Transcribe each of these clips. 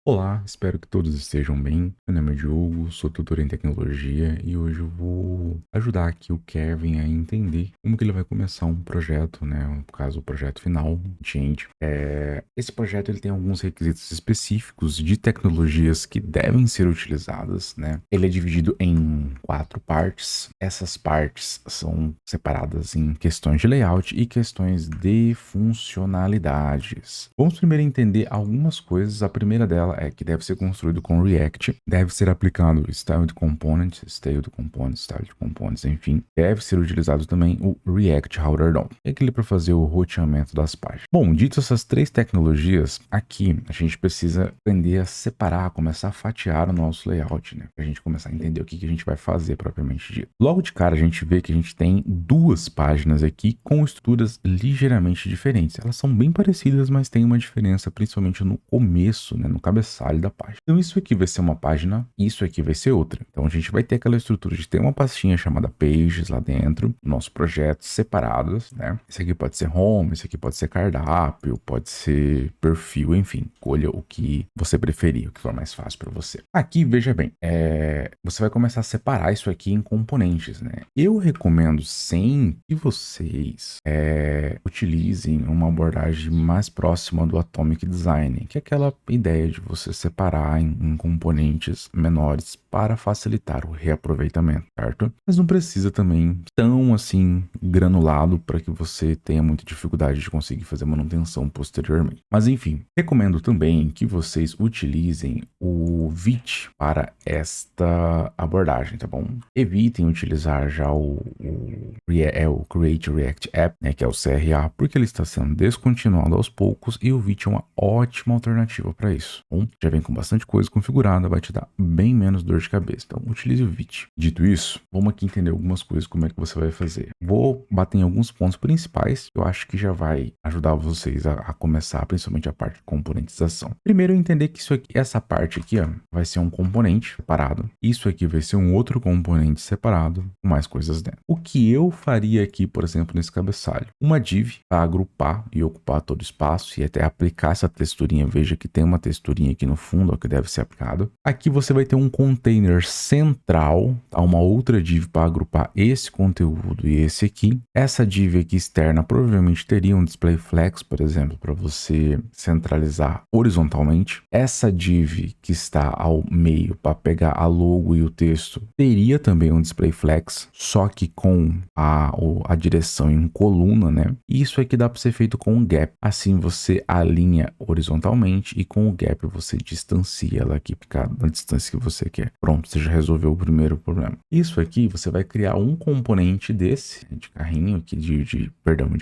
Olá, espero que todos estejam bem. Meu nome é Diogo, sou tutor em tecnologia e hoje eu vou ajudar aqui o Kevin a entender como que ele vai começar um projeto, né? No caso, o projeto final, gente. Esse projeto ele tem alguns requisitos específicos de tecnologias que devem ser utilizadas, né? Ele é dividido em 4 partes. Essas partes são separadas em questões de layout e questões de funcionalidades. Vamos primeiro entender algumas coisas. A primeira dela é que deve ser construído com React, deve ser aplicado Styled Components, Styled Components, enfim. Deve ser utilizado também o React Router DOM, é aquele para fazer o roteamento das páginas. Bom, dito essas 3 tecnologias, aqui a gente precisa aprender a separar, começar a fatiar o nosso layout, né? Pra gente começar a entender o que a gente vai fazer propriamente dito. Logo de cara, a gente vê que a gente tem 2 páginas aqui com estruturas ligeiramente diferentes. Elas são bem parecidas, mas tem uma diferença, principalmente no começo, né, no cabeçalho da página. Então isso aqui vai ser uma página, isso aqui vai ser outra. Então a gente vai ter aquela estrutura de ter uma pastinha chamada Pages lá dentro, do nosso projeto, separados, né? Esse aqui pode ser Home, esse aqui pode ser cardápio, pode ser perfil, enfim, escolha o que você preferir, o que for mais fácil para você. Aqui, veja bem, você vai começar a separar isso aqui em componentes, né? Eu recomendo sempre que vocês utilizem uma abordagem mais próxima do Atomic Design, que é aquela ideia de você separar em componentes menores para facilitar o reaproveitamento, certo? Mas não precisa também tão assim granulado para que você tenha muita dificuldade de conseguir fazer manutenção posteriormente. Mas enfim, recomendo também que vocês utilizem o Vite para esta abordagem, tá bom? Evitem utilizar já o Create React App, né, que é o CRA, porque ele está sendo descontinuado aos poucos e o Vite é uma ótima alternativa para isso. Bom, já vem com bastante coisa configurada, vai te dar bem menos dor de cabeça. Então, utilize o Vite. Dito isso, vamos aqui entender algumas coisas, como é que você vai fazer. Vou bater em alguns pontos principais, que eu acho que já vai ajudar vocês a começar, principalmente a parte de componentização. Primeiro, entender que isso aqui, essa parte aqui, ó, vai ser um componente separado. Isso aqui vai ser um outro componente separado, com mais coisas dentro. O que eu faria aqui, por exemplo, nesse cabeçalho? Uma div para agrupar e ocupar todo o espaço e até aplicar essa texturinha. Veja que tem uma texturinha aqui no fundo, ó, que deve ser aplicado. Aqui você vai ter um container central, tá? Uma outra div para agrupar esse conteúdo e esse aqui. Essa div aqui externa provavelmente teria um display flex, por exemplo, para você centralizar horizontalmente. Essa div que está ao meio para pegar a logo e o texto teria também um display flex, só que com a direção em coluna, né? E isso aqui dá para ser feito com um gap. Assim você alinha horizontalmente e com o gap você distancia ela aqui na distância que você quer. Pronto, você já resolveu o primeiro problema. Isso aqui você vai criar um componente desse, de carrinho aqui, de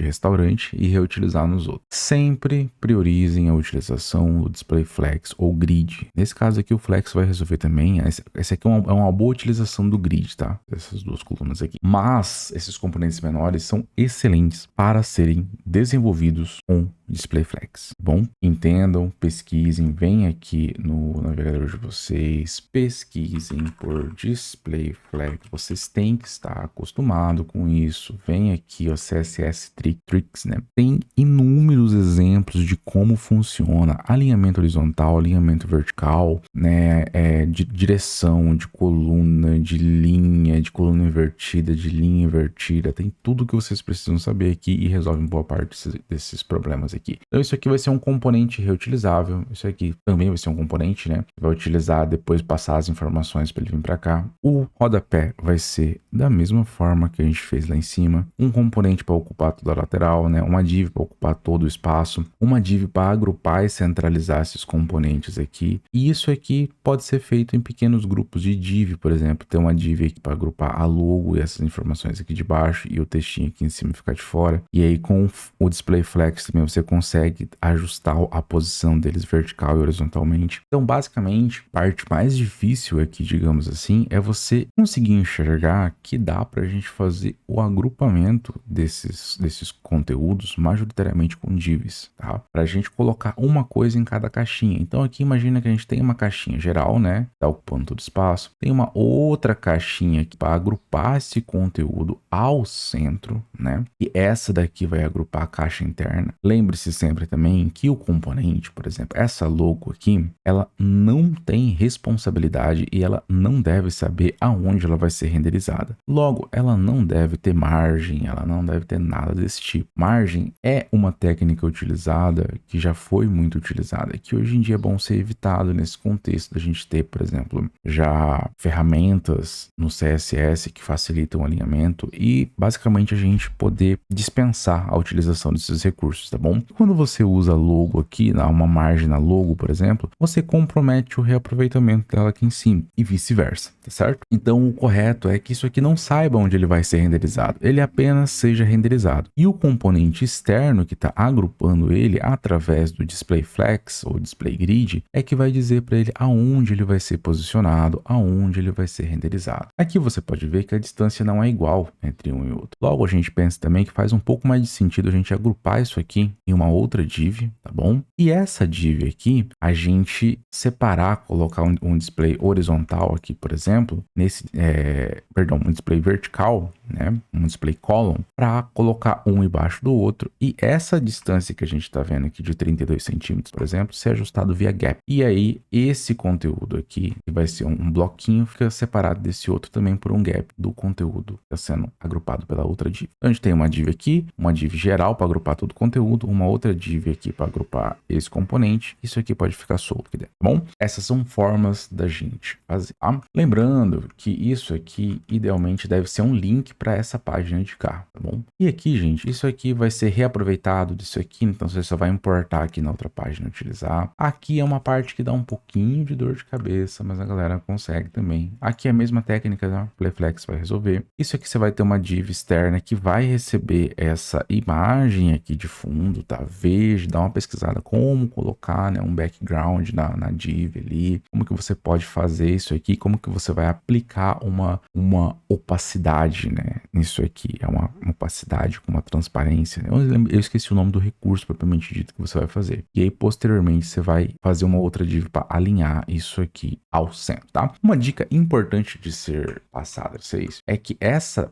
restaurante e reutilizar nos outros. Sempre priorizem a utilização do display flex ou grid. Nesse caso aqui o flex vai resolver também. Esse aqui é uma boa utilização do grid, tá? Essas 2 colunas aqui. Mas esses componentes menores são excelentes para serem desenvolvidos com display flex. Bom, entendam, pesquisem, vem aqui no navegador de vocês, pesquisem por display flex. Vocês têm que estar acostumado com isso. Vem aqui o CSS Tricks, né? Tem inúmeros exemplos de como funciona alinhamento horizontal, alinhamento vertical, né? De direção, de coluna, de coluna invertida, de linha invertida. Tem tudo que vocês precisam saber aqui e resolve boa parte desses problemas aqui. Então isso aqui vai ser um componente reutilizável. Isso aqui também vai ser um componente, né? Vai utilizar depois passar as informações para ele vir para cá. O rodapé vai ser da mesma forma que a gente fez lá em cima. Um componente para ocupar toda a lateral, né? Uma div para ocupar todo o espaço. Uma div para agrupar e centralizar esses componentes aqui. E isso aqui pode ser feito em pequenos grupos de div, por exemplo. Ter uma div aqui para agrupar a logo e essas informações aqui de baixo e o textinho aqui em cima ficar de fora. E aí com o display flex também você consegue ajustar a posição deles vertical e horizontalmente. Então basicamente a parte mais difícil aqui, digamos assim, é você conseguir enxergar que dá para a gente fazer o agrupamento desses conteúdos majoritariamente com divs, tá? Para a gente colocar uma coisa em cada caixinha. Então aqui imagina que a gente tem uma caixinha geral, né? Tá ocupando todo o espaço. Tem uma outra caixinha aqui para agrupar esse conteúdo ao centro, né? E essa daqui vai agrupar a caixa interna. Lembre-se sempre também que o componente, por exemplo, essa logo logo aqui, ela não tem responsabilidade e ela não deve saber aonde ela vai ser renderizada. Logo, ela não deve ter margem, ela não deve ter nada desse tipo. Margem é uma técnica utilizada que já foi muito utilizada, que hoje em dia é bom ser evitado nesse contexto da gente ter, por exemplo, já ferramentas no CSS que facilitam o alinhamento e basicamente a gente poder dispensar a utilização desses recursos, tá bom? Quando você usa logo aqui, uma margem na logo, por exemplo, você compromete o reaproveitamento dela aqui em cima e vice-versa, tá certo? Então o correto é que isso aqui não saiba onde ele vai ser renderizado, ele apenas seja renderizado. E o componente externo que está agrupando ele através do display flex ou display grid é que vai dizer para ele aonde ele vai ser posicionado, aonde ele vai ser renderizado. Aqui você pode ver que a distância não é igual entre um e outro. Logo a gente pensa também que faz um pouco mais de sentido a gente agrupar isso aqui em uma outra div, tá bom? E essa div aqui, a gente separar, colocar um display horizontal aqui, por exemplo, um display vertical, né? Um display column, para colocar um embaixo do outro. E essa distância que a gente está vendo aqui de 32 centímetros, por exemplo, ser ajustado via gap. E aí, esse conteúdo aqui, que vai ser um bloquinho, fica separado desse outro também por um gap do conteúdo que está sendo agrupado pela outra div. Então, a gente tem uma div aqui, uma div geral para agrupar todo o conteúdo, uma outra div aqui para agrupar esse componente. Isso aqui pode ficar solto aqui dentro, tá bom? Essas são formas da gente fazer, tá? Lembrando que isso aqui, idealmente, deve ser um link para essa página de carro, tá bom? E aqui, gente, isso aqui vai ser reaproveitado disso aqui, então você só vai importar aqui na outra página e utilizar. Aqui é uma parte que dá um pouquinho de dor de cabeça, mas a galera consegue também. Aqui é a mesma técnica, né? Playflex vai resolver. Isso aqui você vai ter uma div externa que vai receber essa imagem aqui de fundo, tá? Veja, dá uma pesquisada como colocar, né, um background na div ali, como que você pode fazer isso aqui, como que você vai aplicar uma opacidade, né, nisso aqui. É uma opacidade com uma transparência. Eu esqueci o nome do recurso propriamente dito que você vai fazer. E aí, posteriormente, você vai fazer uma outra div para alinhar isso aqui ao centro, tá? Uma dica importante de ser passada a vocês é que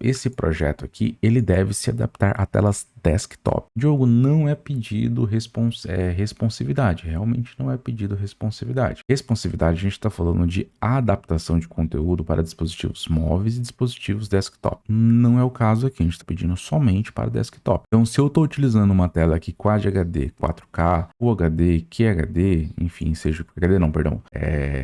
esse projeto aqui, ele deve se adaptar a telas desktop. Diogo, não é pedido responsividade. Realmente não é pedido responsividade. Responsividade, a gente está falando de adaptação de conteúdo para dispositivos móveis e dispositivos desktop. Não é o caso aqui, a gente está pedindo somente para desktop. Então, se eu estou utilizando uma tela aqui Quad HD 4K, Full HD, QHD, enfim,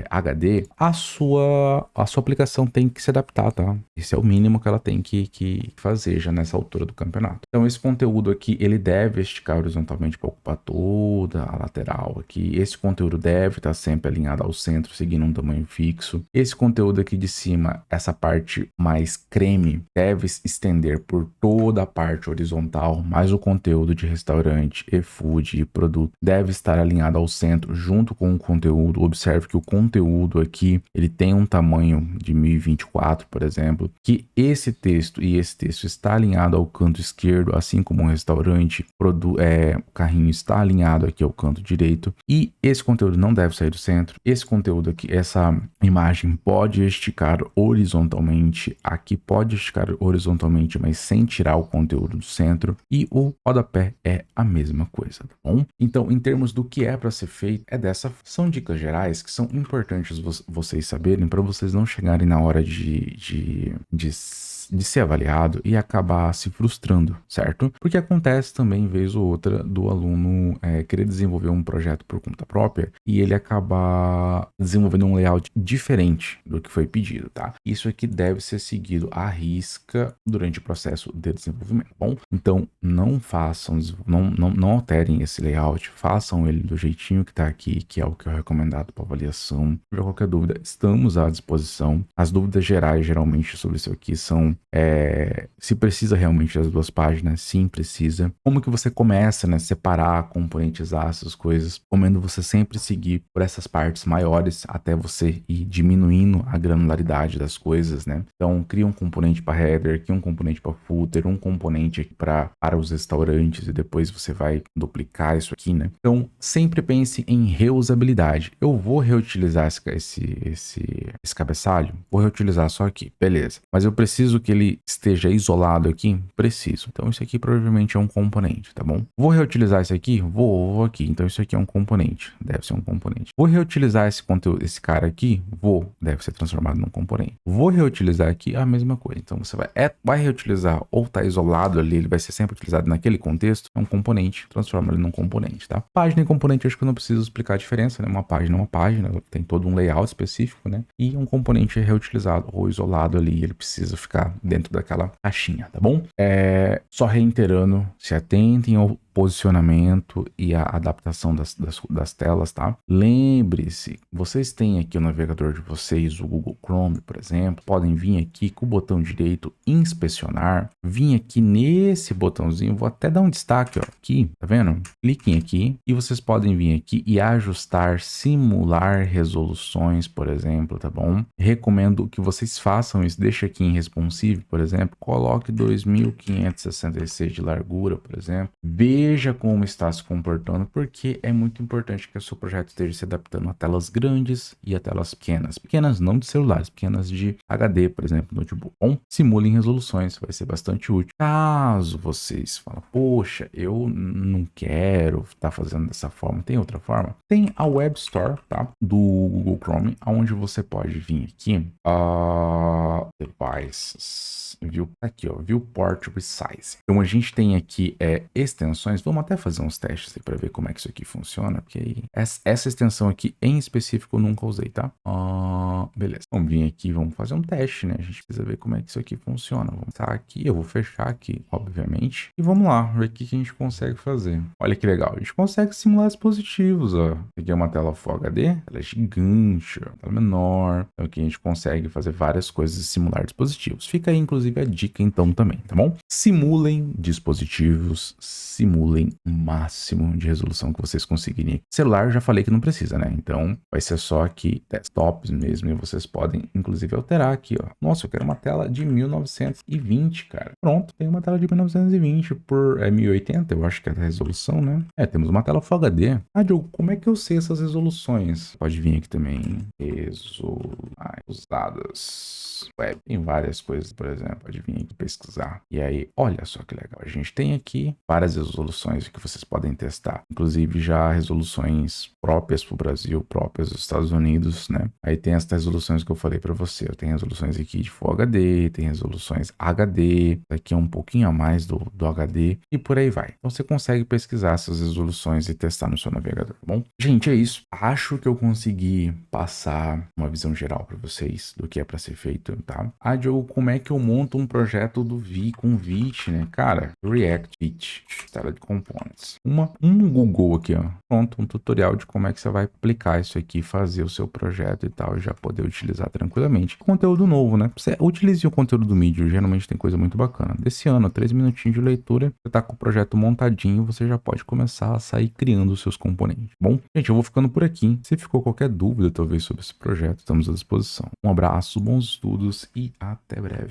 HD, a sua aplicação tem que se adaptar, tá? Esse é o mínimo que ela tem que fazer já nessa altura do campeonato. Então, esse conteúdo aqui, ele deve esticar horizontalmente para ocupar toda a lateral aqui. Esse conteúdo deve estar sempre alinhado ao centro, seguindo um tamanho fixo. Esse conteúdo aqui de cima, essa parte mais creme, deve se estender por toda a parte horizontal, mas o conteúdo de restaurante, e-food e produto deve estar alinhado ao centro junto com o conteúdo. Observe que o conteúdo aqui, ele tem um tamanho de 1024, por exemplo, que esse texto e esse texto está alinhado ao canto esquerdo, assim como o restaurante, o carrinho está alinhado aqui ao canto direito, e esse conteúdo não deve sair do centro. Esse conteúdo aqui, essa imagem pode esticar horizontalmente, aqui pode esticar horizontalmente, mas sem tirar o conteúdo do centro, e o rodapé é a mesma coisa, tá bom? Então, em termos do que é para ser feito, são dicas gerais que são importantes vocês saberem para vocês não chegarem na hora de ser avaliado e acabar se frustrando, certo? Porque acontece também, vez ou outra, do aluno querer desenvolver um projeto por conta própria e ele acabar desenvolvendo um layout diferente do que foi pedido, tá? Isso aqui deve ser seguido à risca durante o processo de desenvolvimento, tá bom? Então, não façam, não alterem esse layout, façam ele do jeitinho que tá aqui, que é o que é recomendado para avaliação. Se tiver qualquer dúvida, estamos à disposição. As dúvidas gerais, geralmente, sobre isso aqui são se precisa realmente das duas páginas. Sim, precisa. Como que você começa, né? Separar, componentizar essas coisas. Recomendo você sempre seguir por essas partes maiores até você ir diminuindo a granularidade das coisas, né? Então, cria um componente para header, cria um componente para footer, um componente aqui para os restaurantes e depois você vai duplicar isso aqui, né? Então, sempre pense em reusabilidade. Eu vou reutilizar esse cabeçalho, vou reutilizar só aqui, beleza. Mas eu preciso que ele esteja isolado aqui? Preciso. Então isso aqui provavelmente é um componente, tá bom? Vou reutilizar isso aqui? Vou aqui. Então isso aqui é um componente. Deve ser um componente. Vou reutilizar esse conteúdo, esse cara aqui? Vou. Deve ser transformado num componente. Vou reutilizar aqui a mesma coisa. Então você vai reutilizar ou tá isolado ali, ele vai ser sempre utilizado naquele contexto, é um componente, transforma ele num componente, tá? Página e componente, acho que eu não preciso explicar a diferença, né? Uma página é uma página, tem todo um layout específico, né? E um componente é reutilizado ou isolado ali, ele precisa ficar dentro daquela caixinha, tá bom? Só reiterando, se atentem ao posicionamento e a adaptação das telas, tá? Lembre-se, vocês têm aqui o navegador de vocês, o Google Chrome, por exemplo, podem vir aqui com o botão direito inspecionar, vir aqui nesse botãozinho, vou até dar um destaque, ó, aqui, tá vendo? Cliquem aqui e vocês podem vir aqui e ajustar, simular resoluções, por exemplo, tá bom? Recomendo que vocês façam isso, deixa aqui em responsive, por exemplo, coloque 2566 de largura, por exemplo, veja como está se comportando, porque é muito importante que o seu projeto esteja se adaptando a telas grandes e a telas pequenas. Pequenas não de celulares, pequenas de HD, por exemplo, notebook. Bom, simulem resoluções, vai ser bastante útil. Caso vocês falem, poxa, eu não quero estar fazendo dessa forma, tem outra forma? Tem a Web Store, tá? Do Google Chrome, onde você pode vir aqui, Devices, aqui, ó, Viewport Resize. Então a gente tem aqui extensões, vamos até fazer uns testes para ver como é que isso aqui funciona, porque aí, essa extensão aqui em específico eu nunca usei, tá? Beleza, vamos vir aqui, vamos fazer um teste, né? A gente precisa ver como é que isso aqui funciona. Vamos estar aqui, eu vou fechar aqui, obviamente, e vamos lá, ver o que a gente consegue fazer. Olha que legal, a gente consegue simular dispositivos, ó. Aqui é uma tela Full HD, ela é gigante, ó, ela é menor, então aqui a gente consegue fazer várias coisas e simular dispositivos. Fica aí, inclusive, a dica então também, tá bom? Simulem dispositivos, simulem o máximo de resolução que vocês conseguirem. Celular, eu já falei que não precisa, né? Então, vai ser só aqui desktops mesmo, e vocês podem, inclusive, alterar aqui, ó. Nossa, eu quero uma tela de 1920, cara. Pronto, tem uma tela de 1920 por 1080, eu acho que é a resolução, né? Temos uma tela Full HD. Diogo, como é que eu sei essas resoluções? Pode vir aqui também, usadas web, tem várias coisas, por exemplo, pode vir aqui pesquisar. E aí, olha só que legal, a gente tem aqui várias resoluções que vocês podem testar, inclusive já resoluções próprias para o Brasil, próprias dos Estados Unidos, né? Aí tem as resoluções que eu falei para você, eu tenho resoluções aqui de Full HD, tem resoluções HD, aqui é um pouquinho a mais do HD e por aí vai. Então você consegue pesquisar essas resoluções e testar no seu navegador, tá bom? Gente, é isso. Acho que eu consegui passar uma visão geral para vocês do que é para ser feito, tá? Diogo, como é que eu monto um projeto do com Vite, né? Cara, React Vite, tela de components. Um Google aqui, ó. Pronto, um tutorial de como é que você vai aplicar isso aqui, fazer o seu projeto e tal, e já poder utilizar tranquilamente. Conteúdo novo, né? Você utilize o conteúdo do Medium, geralmente tem coisa muito bacana. Desse ano, 3 minutinhos de leitura, você tá com o projeto montadinho, você já pode começar a sair criando os seus componentes. Bom, gente, eu vou ficando por aqui. Se ficou qualquer dúvida, talvez, sobre esse projeto, estamos à disposição. Um abraço, bons estudos e até breve.